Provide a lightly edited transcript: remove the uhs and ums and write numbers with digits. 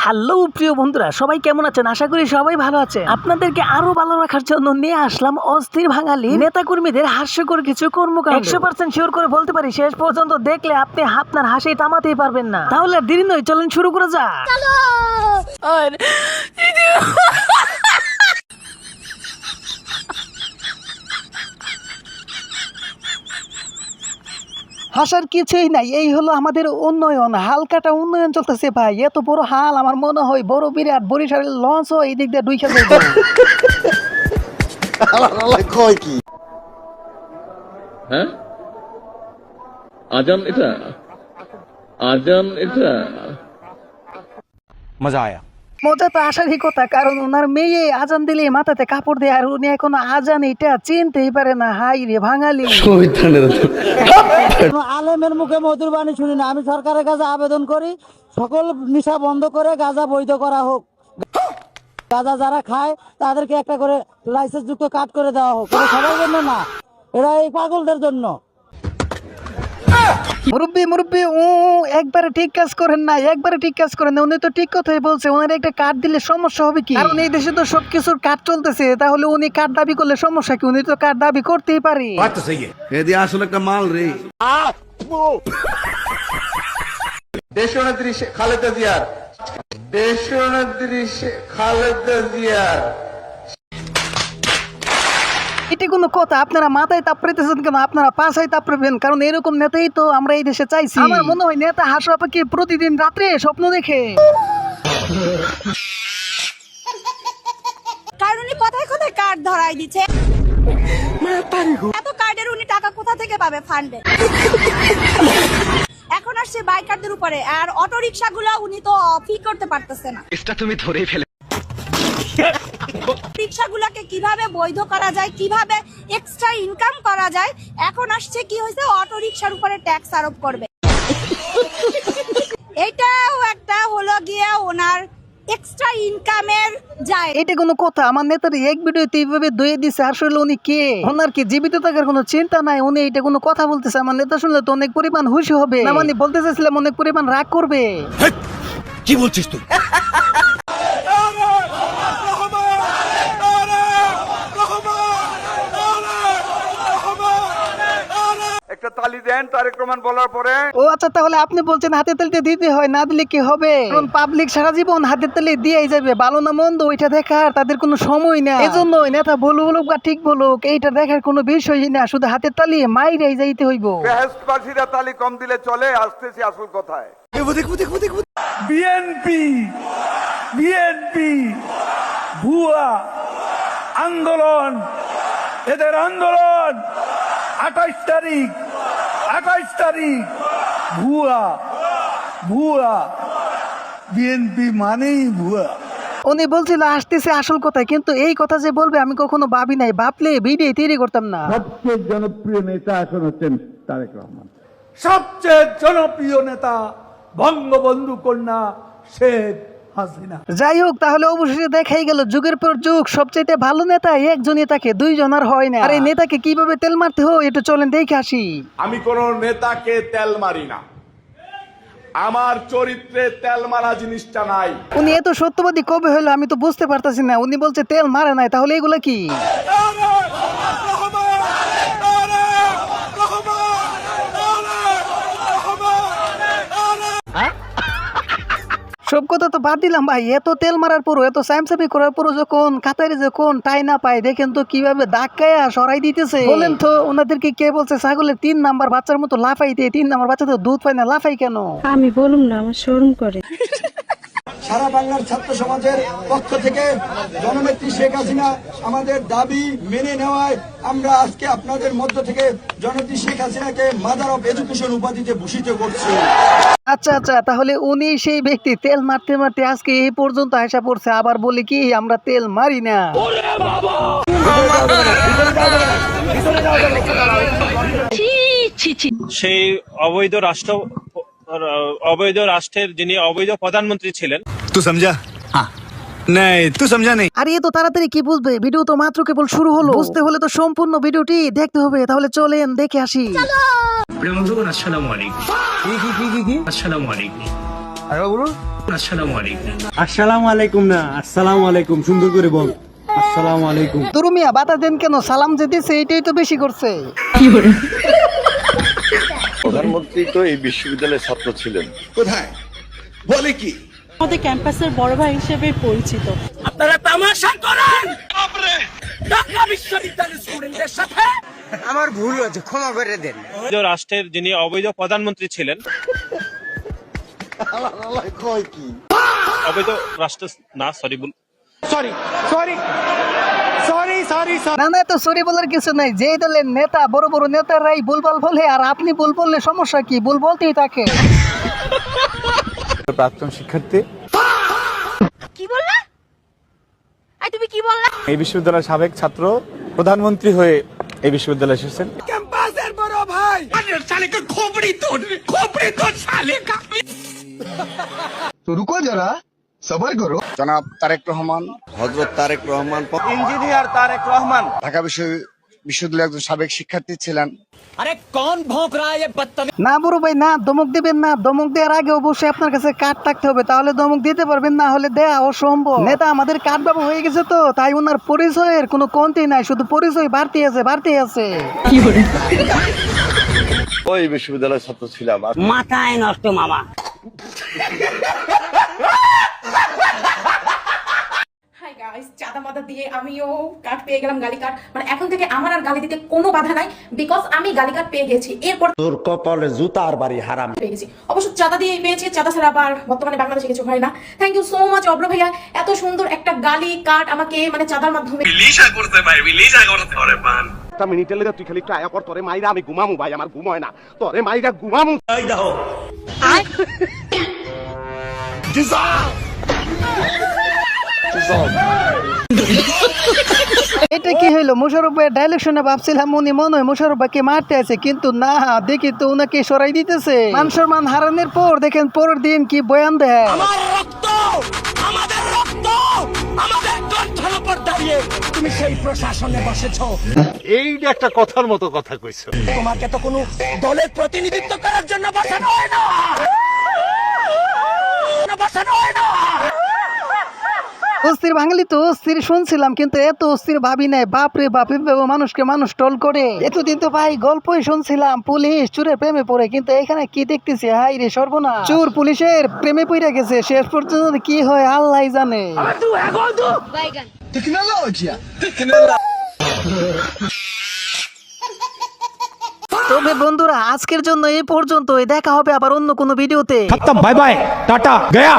Hello প্রিয় বন্ধুরা, সবাই কেমন আছেন? আশা করি সবাই ভালো আছে। আপনাদেরকে আরো ভালো রাখার জন্য নিয়ে আসলাম অস্থির বাঙালি নেতাকর্মীদের হাস্যকর কিছু কর্মকাণ্ড। 100% শিওর করে বলতে পারি, শেষ পর্যন্ত দেখলে আপনি আপনার হাসি থামাতেই পারবেন না। তাহলে আর দেরি নয়, চলেন শুরু করা যাক। হাসার কিছুই নাই, এই হলো আমাদের উন্নয়ন। হালকাটা উন্নয়ন চলতেছে ভাই। এত বড় হাল আমার মনে হয় বড় বিরাট বরিশালের লঞ্চ এই দিক দিয়ে দুই খেতে হ্যাঁ, আজান এটা मजा आया। মজা তো আসারই কথা, কারণ ওনার মেয়ে আজান দিলে মাথাতে কাপড় দেয়, আর উনি এখন আজান এটা চিনতেই পারে না। হাই রে বাঙালি। আলেমের মুখে মধুর বাণী শুনি না। আমি সরকারের কাছে আবেদন করি, সকল নেশা বন্ধ করে গাঁজা বৈধ করা হোক। গাঁজা যারা খায় তাদেরকে একটা করে লাইসেন্স যুক্ত কাট করে দেওয়া হোক। এটা সবার জন্য না, এটা এই পাগলদের জন্য। মুরব্বী একবারে ঠিক কাজ করেন না, একবারে ঠিক কাজ করেন না। উনি তো ঠিক কথাই বলছে। ওনার একটা কার্ড দিলে সমস্যা হবে কি? কারণ এই দেশে তো সবকিছুর কার্ড চলতেছে। তাহলে উনি কার্ড দাবি করলে সমস্যা কি? উনি তো কার্ড দাবি করতেই পারে। আসলে একটা মাল রে। দেশনেত্রী খালেদা জিয়ার এটা কোনো কথা? আপনারা মাথায় তাপড়াইতেছেন কেন? আপনারা পাশায় তাপড়াবেন, কারণ এরকম নেতাই তো আমরা এই দেশে চাইছি। আমার মনে হয় নেতা হাসা পাখি প্রতিদিন রাত্রে স্বপ্ন দেখে। কারণ উনি কোথায় কোথায় কার্ড ধরাই দিচ্ছে। এত কার্ডের উনি টাকা কোথা থেকে পাবে? ফান্ডে। এখন আসছে বাইকারদের উপরে, আর অটো রিক্সা গুলো উনি তো অফই করতে পারতেছে না। इसका तुम्हें धोरे फैले। রিক্সাগুলোকে কিভাবে বৈধ করা যায়, কিভাবে এক্সট্রা ইনকাম করা যায়। এখন আসছে কি হয়েছে, অটো রিক্সার উপরে ট্যাক্স আরোপ করবে। এটাও একটা হলো গিয়ে ওনার এক্সট্রা ইনকামের যায়। এটা কোনো কথা? আমার নেতার এক ভিডিওতে এইভাবে দইয়ে দিছে। আসলে উনি কে? ওনার কি জীবিত থাকার কোনো চিন্তা নাই? উনি এটা কোনো কথা বলতেছে? আমার নেতা শুনলে তো অনেক পরিমাণ খুশি হবে না, মানে বলতে চাইছিলাম অনেক পরিমাণ রাগ করবে। কি বলছিস তুই? একটা তালি দেন তারেক রহমান বলার পরে। ও আচ্ছা, তাহলে আপনি বলছেন হাতের তালিতে দিতে হয়, না দিলে কি হবে? কারণ পাবলিক সারা জীবন হাতের তালি দিয়েই যাবে, ভালো না মন্দ ওইটা দেখার তাদের কোনো সময় না। এজন্য নেতা বলুক বা ঠিক বলুক, এইটা দেখার কোনো বিষয়ই না। শুধু হাতের তালি মাইরাই যাইতে হইব। বেহেশতবাসীরা তালি কম দিলে চলে। আসতেছি আসল কথায়। বিএনপি ভুয়া আন্দোলন, এদের আন্দোলন 28 তারিখ ভুয়া বিএনপি মানেই ভুয়া। উনি বলছিল আসতেছে আসল কথা, কিন্তু এই কথা যে বলবে আমি কখনো ভাবি নাই। ভাবলে ভিডিও তৈরি করতাম না। সবচেয়ে জনপ্রিয় নেতা এখন হচ্ছেন তারেক রহমান। সবচেয়ে জনপ্রিয় নেতা বঙ্গবন্ধু কন্যা শেখ হাসিনা। যাই হোক, তাহলে অবশেষে দেখাই গেল যুগের পর যুগ সবচাইতে ভালো নেতা একজনই থাকে, দুইজন আর হয় না। আর এই নেতাকে কিভাবে তেল মারতে হয় একটু চলেন দেখে আসি। আমি কোন নেতাকে তেল মারি না, আমার চরিত্রে তেল মারা জিনিসটা নাই। উনি এত সত্যবাদী কবে হলো আমি তো বুঝতে পারতাছি না। উনি বলছে তেল মারে নাই, তাহলে এগুলা কি? সব কথা তো বাদ দিলাম ভাই, এত তেল মারার পরও, এত স্যামসামি করার পরও যখন কাতারে যখন টাই না পায়, দেখেন তো কিভাবে ধাক্কায়া সরাই দিতেছে। বলেন তো ওনাদেরকে কে বলছে ছাগলের 3 নাম্বার বাচ্চার মতো লাফাইতে? 3 নাম্বার বাচ্চা তো দুধ পায় না, লাফাই কেন? আমি বলুম না, আমার শরম করে। সারা বাংলার ছাত্র সমাজের পক্ষ থেকে জননেত্রী শেখ হাসিনা আমাদের দাবি মেনে নেওয়ায় আমরা আজকে আপনাদের মধ্য থেকে জননেত্রী শেখ হাসিনাকে মাদার অফ এডুকেশন উপাধিতে ভূষিত করছি। আচ্ছা, তাহলে উনি সেই ব্যক্তি তেল মারতে মারতে আজকে এই পর্যন্ত আসা পড়ছে, আবার বলে কি আমরা তেল মারি না। সেই অবৈধ রাষ্ট্রের যিনি অবৈধ প্রধানমন্ত্রী ছিলেন। तू समझा? हाँ। नहीं, तू समझा नहीं। আরে এত তাড়াতাড়ি কি বুঝবে? ভিডিও তো মাত্র কেবল শুরু হলো। বুঝতে হলে তো সম্পূর্ণ ভিডিওটি দেখতে হবে। তাহলে চলেন দেখে আসি। আসসালামু আলাইকুম। আসসালামু আলাইকুম। আসসালামু আলাইকুম না, আসসালামু আলাইকুম, সুন্দর করে বল। আসসালামু আলাইকুম। তুরুমিয়া বাতা দেন কেন, সালাম যে দিছে এটাই তো বেশি করছে। প্রধানমন্ত্রী তো এই বিশ্ববিদ্যালয়ের ছাত্র ছিলেন। কোথায় বলে কি? আমাদের ক্যাম্পাসের বড় ভাই হিসেবে পরিচিত। অবৈধ রাষ্ট্রের যিনি অবৈধ প্রধানমন্ত্রী ছিলেন, অবৈধ রাষ্ট্র না, না না, তো সরি বলার কিছু নাই। যেই দলের নেতা, বড় বড় নেতারাই ভুলভাল বলে, আর আপনি ভুল বললে সমস্যা কি? ভুল বলতেই থাকে। প্রাক্তন শিক্ষার্থী, কি বললা? আই তুমি কি বললা? এই বিশ্ববিদ্যালয়ের সাবেক ছাত্র, প্রধানমন্ত্রী হয়ে এই বিশ্ববিদ্যালয়ে এসেছেন। জনাব তারেক রহমান, হযরত তারেক রহমান, ইঞ্জিনিয়ার তারেক রহমান। ঢাকা বিশ্ববিদ্যালয়ের একজন সাবেক শিক্ষার্থী ছিলেন। না বড় ভাই না, ধমক দিবেন না। ধমক দেওয়ার আগে অবশ্যই আপনার কাছে কার্ড থাকতে হবে, তাহলে ধমক দিতে পারবেন, না হলে দেয়া অসম্ভব। নেতা আমাদের কার্ড বাবু হয়ে গেছে তো, তাই ওনার পরিচয়ের কোনো কমতি নাই, শুধু পরিচয় বাড়তি আছে। ওই বিশ্ববিদ্যালয়ের ছাত্র ছিলাম। মাথায় নষ্ট মামা। হাই গাইস, চাঁদা মাদা দিয়ে আমিও কার্ড পেয়ে গেলাম, গালি কার্ড। মানে এখন থেকে আমার আর গালি দিতে কোনো বাধা নাই, বিকজ আমি গালি কার্ড পেয়ে গেছি। এরপর তোর কপালে জুতার বাড়ি হারাম। পেয়ে গেছি, অবশ্য চাঁদা দিয়ে পেয়েছি, চাঁদা ছাড়া আবার বর্তমানে বাংলাদেশে কিছু হয় না। থ্যাংক ইউ সো মাচ অব্র ভাইয়া, এত সুন্দর একটা গালি কার্ড আমাকে মানে চাঁদার মাধ্যমে। মিনিটের লেগে তুই খালি একটু আয়া কর, তোরে মাইরা আমি ঘুমামু ভাই, আমার ঘুম হয় না, তোরে মাইরা ঘুমামু। এটা কি হইলো? মোশাররফ ভাইয়ের ডায়লগ শুনে ভাবছিলাম উনি মনে হয় মোশাররফ ভাইকে মারতে আছে, কিন্তু না, দেখি তো উনাকে সরাই দিতেছে। মান সম্মান হারানোর পর দেখেন পরের দিন কি বয়ান দেয়। এইটা একটা কথার মতো কথা কইছো। তোমাকে তো কোনো দলের প্রতিনিধিত্ব করার জন্য বসানো হয় না। অস্থির বাঙালি তো অস্থির শুনছিলাম, কিন্তু এত অস্থির ভাবি নাই। বাপরে বাপ, এভাবে মানুষকে মানুষ টল করে। এতদিন তো ভাই গল্পই শুনছিলাম পুলিশ চোরের প্রেমে পড়ে, কিন্তু এখানে কি দেখতেছি, হাই রে সর্বনাশ, চোর পুলিশের প্রেমে পড়ে গেছে। শেষ পর্যন্ত কি হয় আল্লাহ জানে। তবে বন্ধুরা আজকের জন্য এই পর্যন্তই, দেখা হবে আবার অন্য কোনো ভিডিওতে। Bye bye, tata, Gaya.